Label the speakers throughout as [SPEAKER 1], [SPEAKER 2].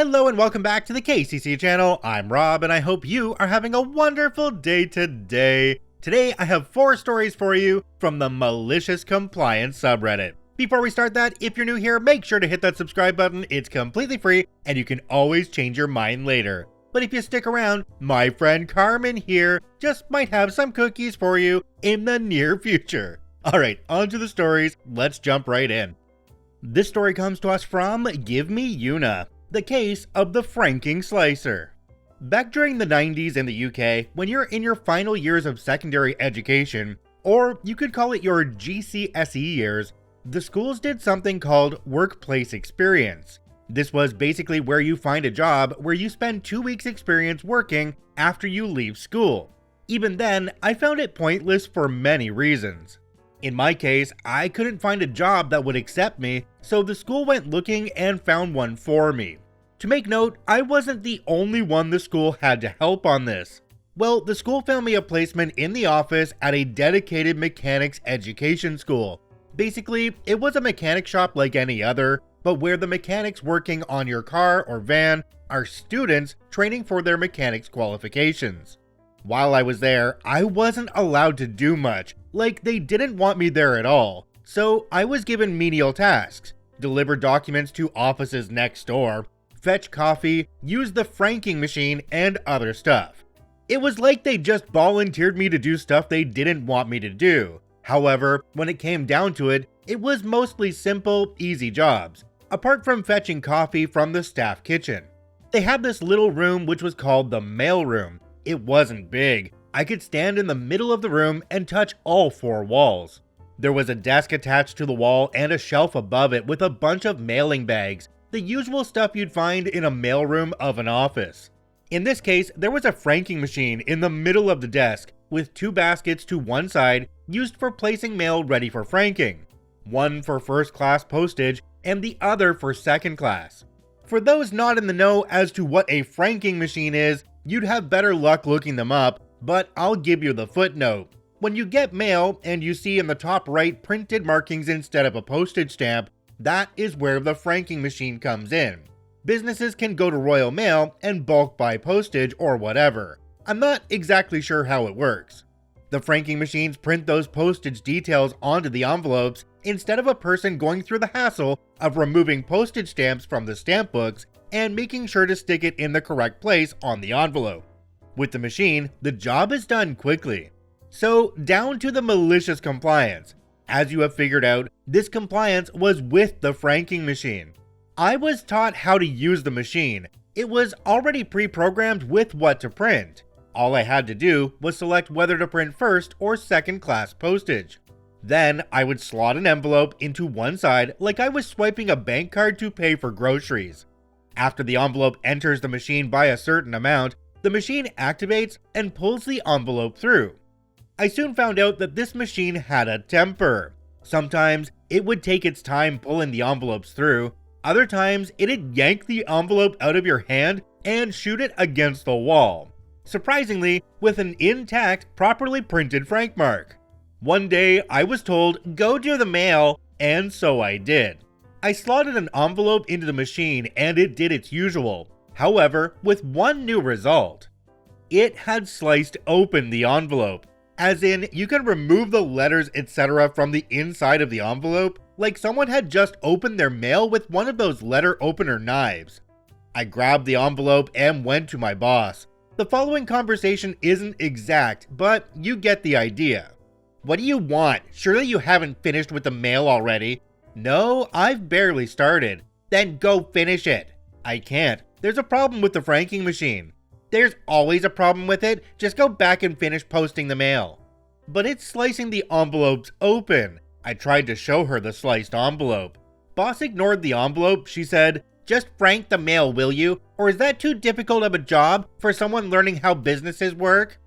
[SPEAKER 1] Hello and welcome back to the KCC channel. I'm Rob and I hope you are having a wonderful day today. Today I have 4 stories for you from the Malicious Compliance subreddit. Before we start that, if you're new here, make sure to hit that subscribe button. It's completely free and you can always change your mind later. But if you stick around, my friend Carmen here just might have some cookies for you in the near future. Alright, on to the stories. Let's jump right in. This story comes to us from Give Me Una. The case of the franking slicer. Back during the 90s in the UK, when you're in your final years of secondary education, or you could call it your GCSE years, the schools did something called workplace experience. This was basically where you find a job where you spend 2 weeks experience working after you leave school. Even then, I found it pointless for many reasons. In my case, I couldn't find a job that would accept me, so the school went looking and found one for me. To make note, I wasn't the only one the school had to help on this. Well, the school found me a placement in the office at a dedicated mechanics education school. Basically, it was a mechanic shop like any other, but where the mechanics working on your car or van are students training for their mechanics qualifications. While I was there, I wasn't allowed to do much, like they didn't want me there at all, so I was given menial tasks: deliver documents to offices next door, fetch coffee, use the franking machine, and other stuff. It was like they just volunteered me to do stuff they didn't want me to do. However, when it came down to it, it was mostly simple, easy jobs, apart from fetching coffee from the staff kitchen. They had this little room which was called the mail room. It wasn't big. I could stand in the middle of the room and touch all 4 walls. There was a desk attached to the wall and a shelf above it with a bunch of mailing bags, the usual stuff you'd find in a mailroom of an office. In this case, there was a franking machine in the middle of the desk with 2 baskets to one side used for placing mail ready for franking. One for first class postage and the other for second class. For those not in the know as to what a franking machine is, you'd have better luck looking them up, but I'll give you the footnote. When you get mail and you see in the top right printed markings instead of a postage stamp, that is where the franking machine comes in. Businesses can go to Royal Mail and bulk buy postage or whatever. I'm not exactly sure how it works. The franking machines print those postage details onto the envelopes instead of a person going through the hassle of removing postage stamps from the stamp books and making sure to stick it in the correct place on the envelope. With the machine, the job is done quickly. So down to the malicious compliance. As you have figured out, this compliance was with the franking machine. I was taught how to use the machine. It was already pre-programmed with what to print. All I had to do was select whether to print first or second class postage. Then I would slot an envelope into one side like I was swiping a bank card to pay for groceries. After the envelope enters the machine by a certain amount, the machine activates and pulls the envelope through. I soon found out that this machine had a temper. Sometimes it would take its time pulling the envelopes through, other times it'd yank the envelope out of your hand and shoot it against the wall. Surprisingly, with an intact, properly printed frank mark. One day I was told, "Go do the mail," and so I did. I slotted an envelope into the machine and it did its usual. However, with one new result. It had sliced open the envelope. As in, you can remove the letters etc. from the inside of the envelope, like someone had just opened their mail with one of those letter opener knives. I grabbed the envelope and went to my boss. The following conversation isn't exact, but you get the idea. "What do you want? Surely you haven't finished with the mail already." "No, I've barely started." "Then go finish it." "I can't. There's a problem with the franking machine." "There's always a problem with it. Just go back and finish posting the mail." "But it's slicing the envelopes open." I tried to show her the sliced envelope. Boss ignored the envelope. She said, "Just frank the mail, will you? Or is that too difficult of a job for someone learning how businesses work?"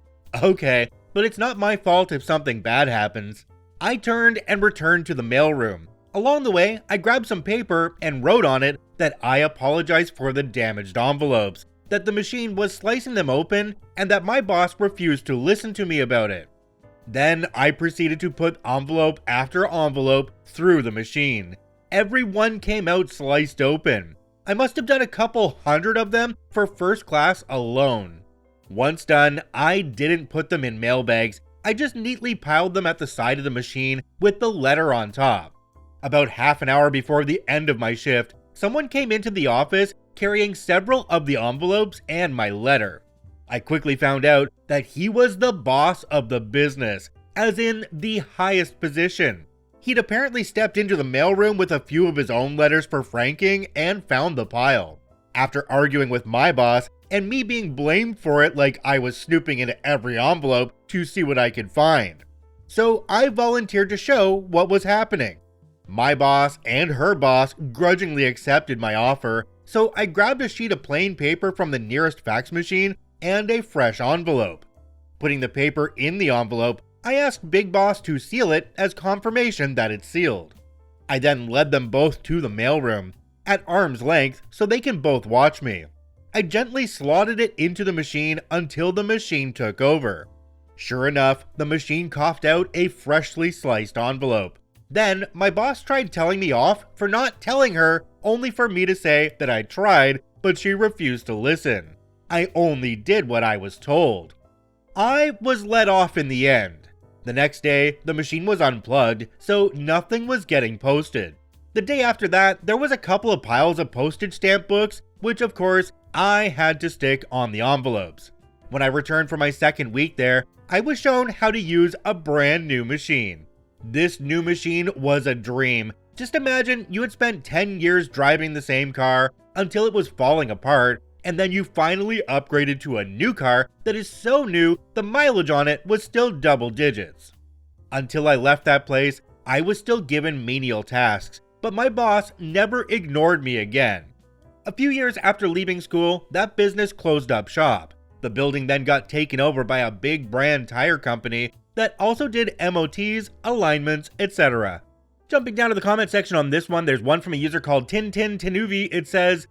[SPEAKER 1] "Okay, but it's not my fault if something bad happens." I turned and returned to the mailroom. Along the way, I grabbed some paper and wrote on it that I apologized for the damaged envelopes, that the machine was slicing them open, and that my boss refused to listen to me about it. Then I proceeded to put envelope after envelope through the machine. Every one came out sliced open. I must have done a couple hundred of them for first class alone. Once done, I didn't put them in mailbags, I just neatly piled them at the side of the machine with the letter on top. About half an hour before the end of my shift, someone came into the office carrying several of the envelopes and my letter. I quickly found out that he was the boss of the business, as in the highest position. He'd apparently stepped into the mailroom with a few of his own letters for franking and found the pile. After arguing with my boss and me being blamed for it like I was snooping into every envelope to see what I could find. So I volunteered to show what was happening. My boss and her boss grudgingly accepted my offer, so I grabbed a sheet of plain paper from the nearest fax machine and a fresh envelope. Putting the paper in the envelope, I asked Big Boss to seal it as confirmation that it's sealed. I then led them both to the mailroom, at arm's length so they can both watch me. I gently slotted it into the machine until the machine took over. Sure enough, the machine coughed out a freshly sliced envelope. Then, my boss tried telling me off for not telling her, only for me to say that I tried, but she refused to listen. I only did what I was told. I was let off in the end. The next day, the machine was unplugged, so nothing was getting posted. The day after that, there was a couple of piles of postage stamp books, which of course, I had to stick on the envelopes. When I returned for my second week there, I was shown how to use a brand new machine. This new machine was a dream. Just imagine you had spent 10 years driving the same car until it was falling apart, and then you finally upgraded to a new car that is so new the mileage on it was still double digits. Until I left that place, I was still given menial tasks, but my boss never ignored me again. A few years after leaving school, that business closed up shop. The building then got taken over by a big brand tire company that also did MOTs, alignments, etc. Jumping down to the comment section on this one, there's one from a user called Tintin Tinuvi. It says,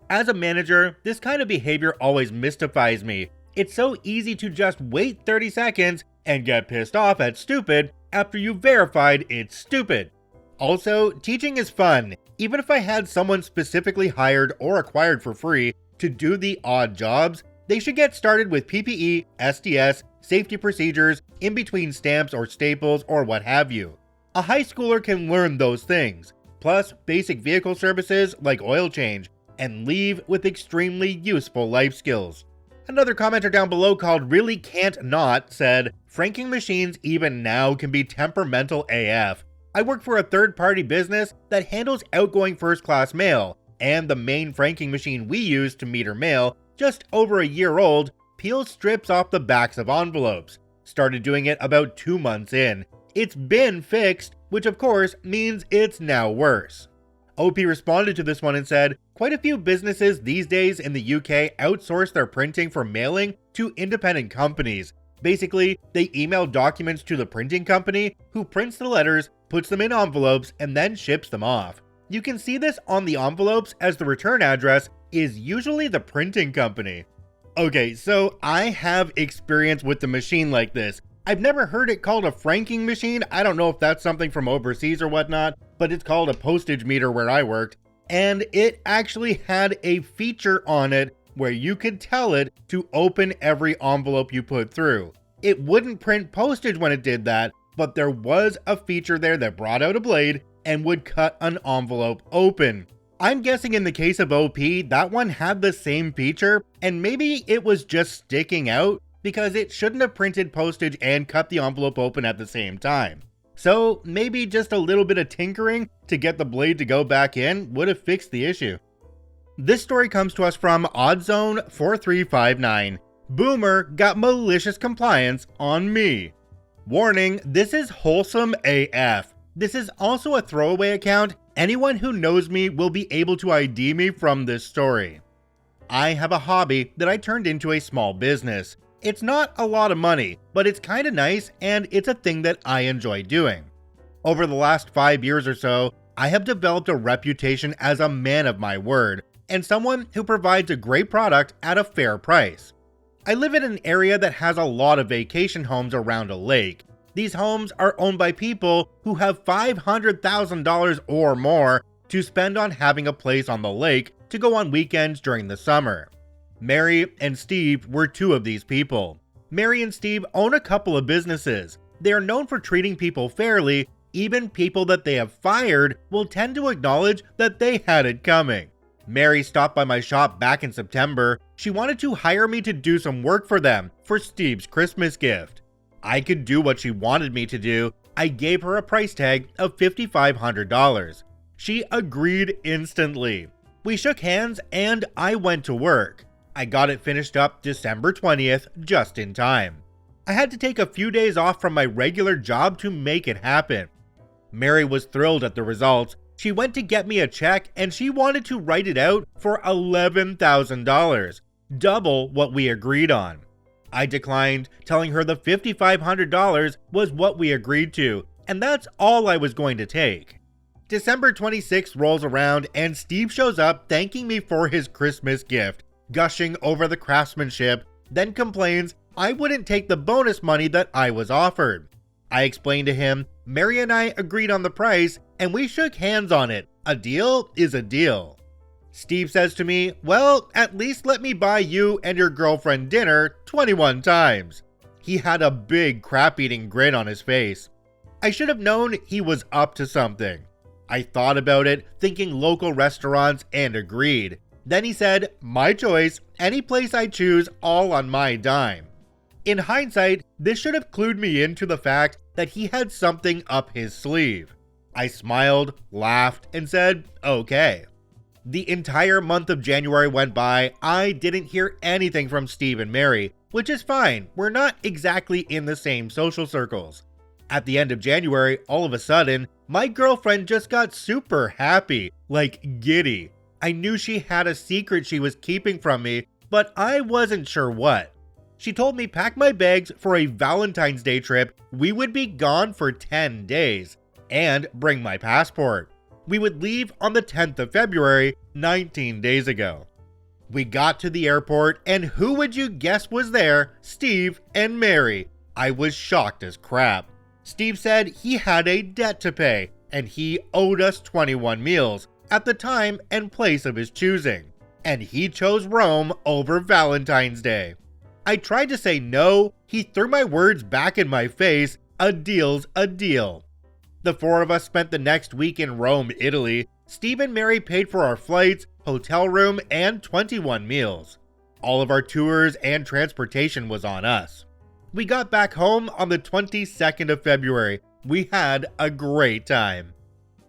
[SPEAKER 1] "As a manager, this kind of behavior always mystifies me. It's so easy to just wait 30 seconds and get pissed off at stupid after you've verified it's stupid. Also, teaching is fun. Even if I had someone specifically hired or acquired for free to do the odd jobs, they should get started with PPE, SDS, safety procedures, in between stamps or staples or what have you. A high schooler can learn those things, plus basic vehicle services like oil change, and leave with extremely useful life skills." Another commenter down below called Really Can't Not said, "Franking machines even now can be temperamental AF. I work for a third-party business that handles outgoing first-class mail, and the main franking machine we use to meter mail, just over a year old, peels strips off the backs of envelopes. Started doing it about 2 months in. It's been fixed, which of course means it's now worse." OP responded to this one and said, "Quite a few businesses these days in the UK outsource their printing for mailing to independent companies. Basically, they email documents to the printing company, who prints the letters, puts them in envelopes, and then ships them off. You can see this on the envelopes as the return address is usually the printing company." Okay, so I have experience with the machine like this. I've never heard it called a franking machine. I don't know if that's something from overseas or whatnot, but it's called a postage meter where I worked. And it actually had a feature on it where you could tell it to open every envelope you put through. It wouldn't print postage when it did that, but there was a feature there that brought out a blade and would cut an envelope open. I'm guessing in the case of OP, that one had the same feature, and maybe it was just sticking out because it shouldn't have printed postage and cut the envelope open at the same time. So maybe just a little bit of tinkering to get the blade to go back in would have fixed the issue. This story comes to us from Oddzone4359. Boomer got malicious compliance on me. Warning, this is wholesome AF. This is also a throwaway account. Anyone who knows me will be able to ID me from this story. I have a hobby that I turned into a small business. It's not a lot of money, but it's kinda nice and it's a thing that I enjoy doing. Over the last 5 years or so, I have developed a reputation as a man of my word and someone who provides a great product at a fair price. I live in an area that has a lot of vacation homes around a lake. These homes are owned by people who have $500,000 or more to spend on having a place on the lake to go on weekends during the summer. Mary and Steve were two of these people. Mary and Steve own a couple of businesses. They are known for treating people fairly. Even people that they have fired will tend to acknowledge that they had it coming. Mary stopped by my shop back in September. She wanted to hire me to do some work for them for Steve's Christmas gift. I could do what she wanted me to do. I gave her a price tag of $5,500. She agreed instantly. We shook hands and I went to work. I got it finished up December 20th, just in time. I had to take a few days off from my regular job to make it happen. Mary was thrilled at the results. She went to get me a check and she wanted to write it out for $11,000, double what we agreed on. I declined, telling her the $5,500 was what we agreed to, and that's all I was going to take. December 26th rolls around and Steve shows up thanking me for his Christmas gift, gushing over the craftsmanship, then complains I wouldn't take the bonus money that I was offered. I explained to him, Mary and I agreed on the price and we shook hands on it. A deal is a deal. Steve says to me, well, at least let me buy you and your girlfriend dinner 21 times. He had a big crap-eating grin on his face. I should have known he was up to something. I thought about it, thinking local restaurants, and agreed. Then he said, my choice, any place I choose, all on my dime. In hindsight, this should have clued me into the fact that he had something up his sleeve. I smiled, laughed, and said, okay. The entire month of January went by. I didn't hear anything from Steve and Mary, which is fine. We're not exactly in the same social circles. At the end of January, all of a sudden, my girlfriend just got super happy, like giddy. I knew she had a secret she was keeping from me, but I wasn't sure what. She told me pack my bags for a Valentine's Day trip. We would be gone for 10 days, and bring my passport. We would leave on the 10th of February, 19 days ago. We got to the airport, and who would you guess was there? Steve and Mary. I was shocked as crap. Steve said he had a debt to pay, and he owed us 21 meals at the time and place of his choosing. And he chose Rome over Valentine's Day. I tried to say no. He threw my words back in my face. A deal's a deal. The four of us spent the next week in Rome, Italy. Steve and Mary paid for our flights, hotel room, and 21 meals. All of our tours and transportation was on us. We got back home on the 22nd of February. We had a great time.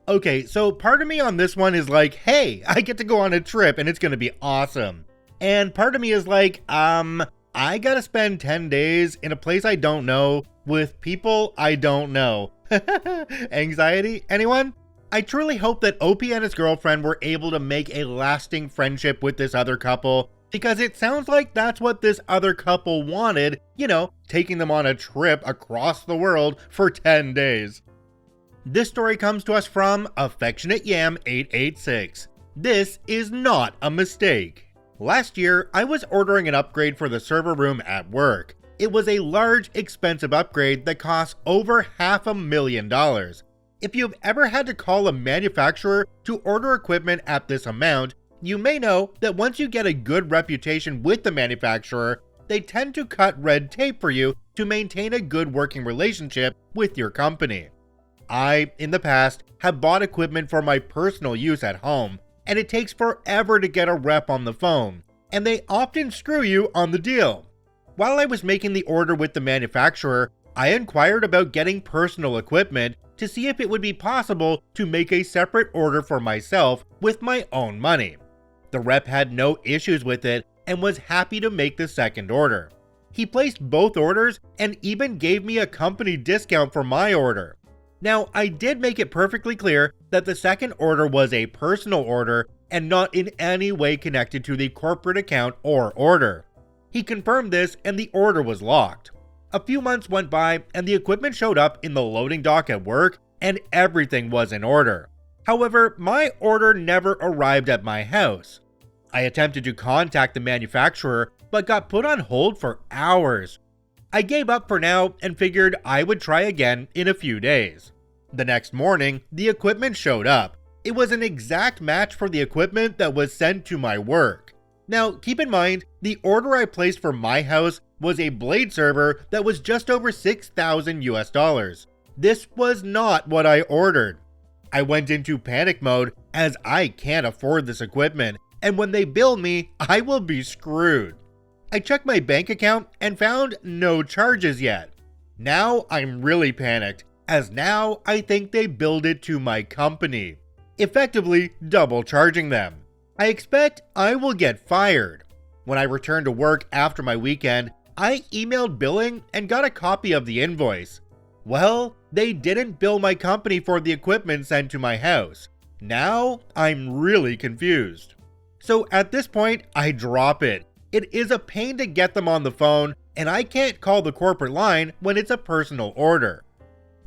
[SPEAKER 1] Okay, so part of me on this one is like, hey, I get to go on a trip and it's gonna be awesome. And part of me is like, I gotta spend 10 days in a place I don't know with people I don't know. Anxiety? Anyone? I truly hope that OP and his girlfriend were able to make a lasting friendship with this other couple, because it sounds like that's what this other couple wanted, you know, taking them on a trip across the world for 10 days. This story comes to us from Affectionate Yam 886. This is not a mistake. Last year, I was ordering an upgrade for the server room at work. It was a large, expensive upgrade that cost over $500,000. If you've ever had to call a manufacturer to order equipment at this amount, you may know that once you get a good reputation with the manufacturer, they tend to cut red tape for you to maintain a good working relationship with your company. I, in the past, have bought equipment for my personal use at home, and it takes forever to get a rep on the phone, and they often screw you on the deal. While I was making the order with the manufacturer, I inquired about getting personal equipment to see if it would be possible to make a separate order for myself with my own money. The rep had no issues with it and was happy to make the second order. He placed both orders and even gave me a company discount for my order. Now, I did make it perfectly clear that the second order was a personal order and not in any way connected to the corporate account or order. He confirmed this and the order was locked. A few months went by and the equipment showed up in the loading dock at work and everything was in order. However, my order never arrived at my house. I attempted to contact the manufacturer but got put on hold for hours. I gave up for now and figured I would try again in a few days. The next morning, the equipment showed up. It was an exact match for the equipment that was sent to my work. Now, keep in mind, the order I placed for my house was a blade server that was just over $6,000 US. This was not what I ordered. I went into panic mode as I can't afford this equipment, and when they bill me, I will be screwed. I checked my bank account and found no charges yet. Now I'm really panicked, as now I think they billed it to my company, effectively double charging them. I expect I will get fired. When I returned to work after my weekend, I emailed billing and got a copy of the invoice. Well, they didn't bill my company for the equipment sent to my house. Now I'm really confused. So at this point, I drop it. It is a pain to get them on the phone, and I can't call the corporate line when it's a personal order.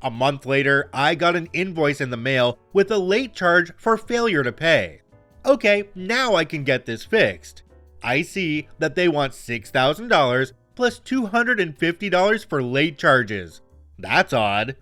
[SPEAKER 1] A month later, I got an invoice in the mail with a late charge for failure to pay. Okay, now I can get this fixed. I see that they want $6,000 plus $250 for late charges. That's odd.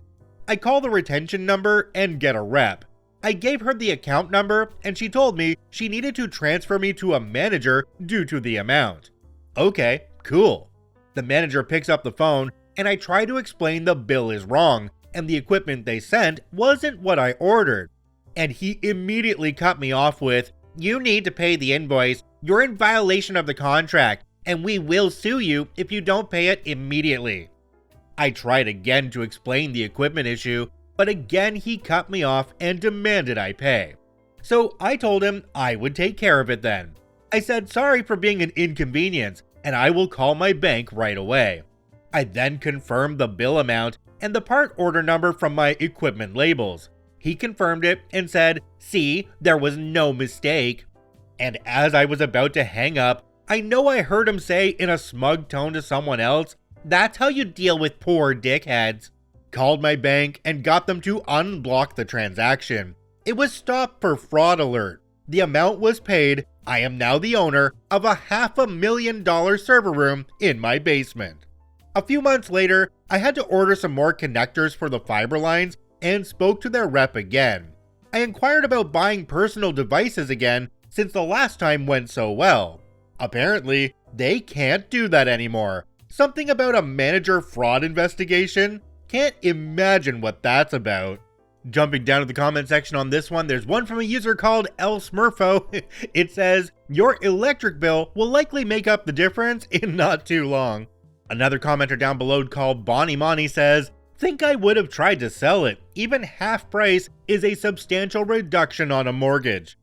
[SPEAKER 1] I call the retention number and get a rep. I gave her the account number and she told me she needed to transfer me to a manager due to the amount. Okay, cool. The manager picks up the phone and I try to explain the bill is wrong and the equipment they sent wasn't what I ordered. And he immediately cut me off with, "You need to pay the invoice. You're in violation of the contract and we will sue you if you don't pay it immediately." I tried again to explain the equipment issue, but again he cut me off and demanded I pay. So I told him I would take care of it then. I said sorry for being an inconvenience and I will call my bank right away. I then confirmed the bill amount and the part order number from my equipment labels. He confirmed it and said, "See, there was no mistake." And as I was about to hang up, I know I heard him say in a smug tone to someone else, "That's how you deal with poor dickheads." Called my bank and got them to unblock the transaction. It was stopped for fraud alert. The amount was paid. I am now the owner of a $500,000 server room in my basement. A few months later, I had to order some more connectors for the fiber lines and spoke to their rep again. I inquired about buying personal devices again since the last time went so well. Apparently, they can't do that anymore. Something about a manager fraud investigation? Can't imagine what that's about. Jumping down to the comment section on this one, there's one from a user called El Smurfo. It says, "Your electric bill will likely make up the difference in not too long." Another commenter down below called Bonnie Money says, "Think I would have tried to sell it. Even half price is a substantial reduction on a mortgage."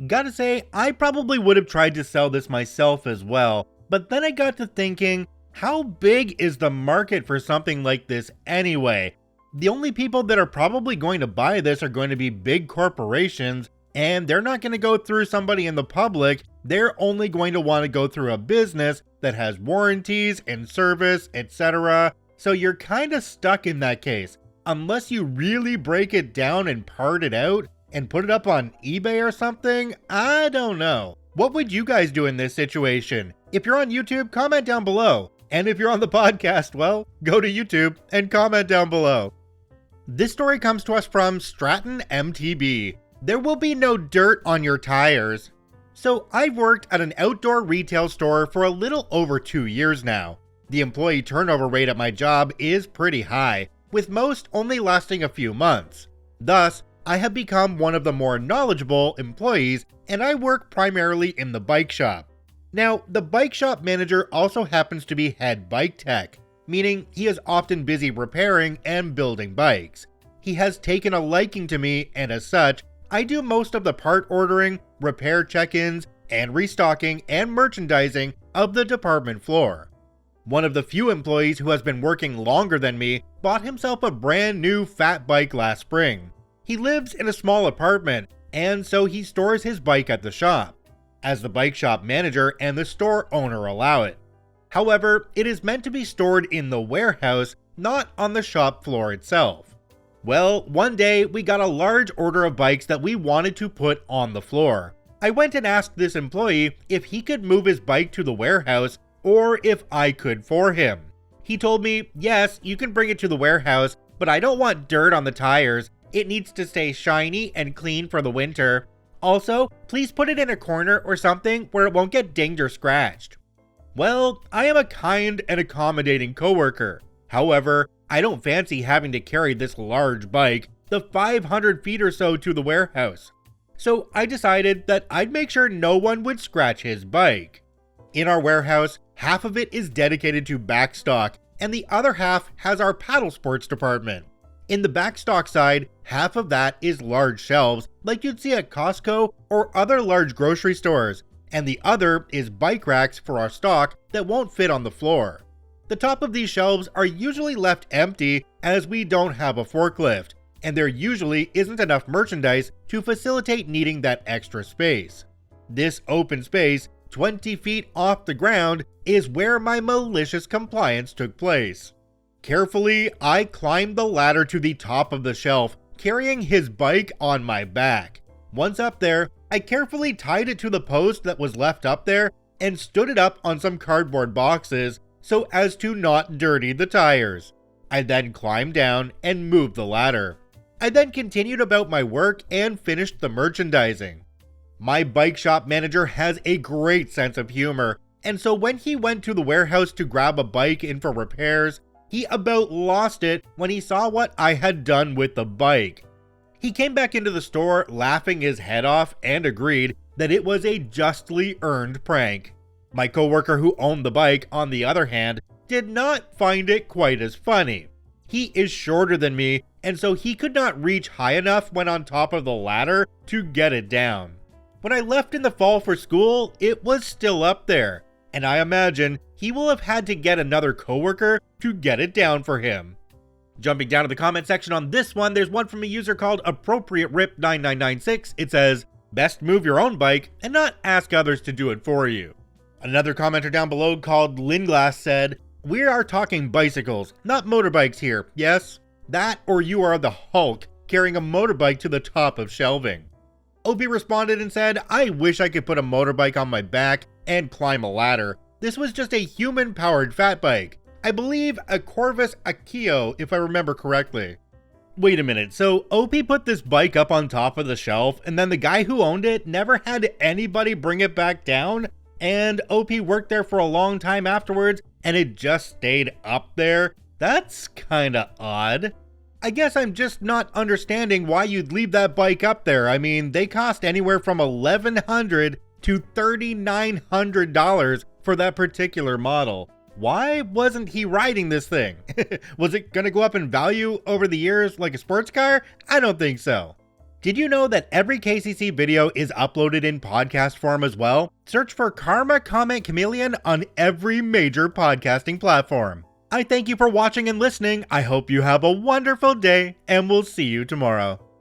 [SPEAKER 1] Gotta say, I probably would have tried to sell this myself as well, but then I got to thinking, how big is the market for something like this anyway? The only people that are probably going to buy this are going to be big corporations, and they're not going to go through somebody in the public. They're only going to want to go through a business that has warranties and service, etc. So you're kind of stuck in that case, unless you really break it down and part it out and put it up on eBay or something. I don't know. What would you guys do in this situation? If you're on YouTube, comment down below. And if you're on the podcast, well, go to YouTube and comment down below. This story comes to us from Stratton MTB. There will be no dirt on your tires. So I've worked at an outdoor retail store for a little over 2 years now. The employee turnover rate at my job is pretty high, with most only lasting a few months. Thus, I have become one of the more knowledgeable employees, and I work primarily in the bike shop. Now, the bike shop manager also happens to be head bike tech, meaning he is often busy repairing and building bikes. He has taken a liking to me, and as such, I do most of the part ordering, repair check-ins, and restocking and merchandising of the department floor. One of the few employees who has been working longer than me bought himself a brand new fat bike last spring. He lives in a small apartment, and so he stores his bike at the shop, as the bike shop manager and the store owner allow it. However, it is meant to be stored in the warehouse, not on the shop floor itself. Well, one day we got a large order of bikes that we wanted to put on the floor. I went and asked this employee if he could move his bike to the warehouse or if I could for him. He told me, yes, you can bring it to the warehouse, but I don't want dirt on the tires, It needs to stay shiny and clean for the winter. Also, please put it in a corner or something where it won't get dinged or scratched. Well, I am a kind and accommodating coworker. However, I don't fancy having to carry this large bike the 500 feet or so to the warehouse. So I decided that I'd make sure no one would scratch his bike. In our warehouse, half of it is dedicated to backstock, and the other half has our paddle sports department. In the backstock side, half of that is large shelves like you'd see at Costco or other large grocery stores, and the other is bike racks for our stock that won't fit on the floor. The top of these shelves are usually left empty as we don't have a forklift, and there usually isn't enough merchandise to facilitate needing that extra space. This open space, 20 feet off the ground, is where my malicious compliance took place. Carefully, I climbed the ladder to the top of the shelf, carrying his bike on my back. Once up there, I carefully tied it to the post that was left up there and stood it up on some cardboard boxes so as to not dirty the tires. I then climbed down and moved the ladder. I then continued about my work and finished the merchandising. My bike shop manager has a great sense of humor, and so when he went to the warehouse to grab a bike in for repairs, he about lost it when he saw what I had done with the bike. He came back into the store laughing his head off and agreed that it was a justly earned prank. My coworker who owned the bike, on the other hand, did not find it quite as funny. He is shorter than me, and so he could not reach high enough when on top of the ladder to get it down. When I left in the fall for school, it was still up there, and I imagine he will have had to get another coworker to get it down for him. Jumping down to the comment section on this one, there's one from a user called AppropriateRip9996. It says, "Best move your own bike and not ask others to do it for you." Another commenter down below called Linglass said, "We are talking bicycles, not motorbikes here, yes? That or you are the Hulk carrying a motorbike to the top of shelving." Opie responded and said, "I wish I could put a motorbike on my back and climb a ladder. This was just a human-powered fat bike. I believe a Corvus Akio, if I remember correctly." Wait a minute, so Opie put this bike up on top of the shelf, and then the guy who owned it never had anybody bring it back down? And Opie worked there for a long time afterwards, and it just stayed up there? That's kinda odd. I guess I'm just not understanding why you'd leave that bike up there. I mean, they cost anywhere from $1,100 to $3,900 for that particular model. Why wasn't he riding this thing? Was it gonna go up in value over the years like a sports car? I don't think so. Did you know that every KCC video is uploaded in podcast form as well? Search for Karma Comment Chameleon on every major podcasting platform. I thank you for watching and listening. I hope you have a wonderful day, and we'll see you tomorrow.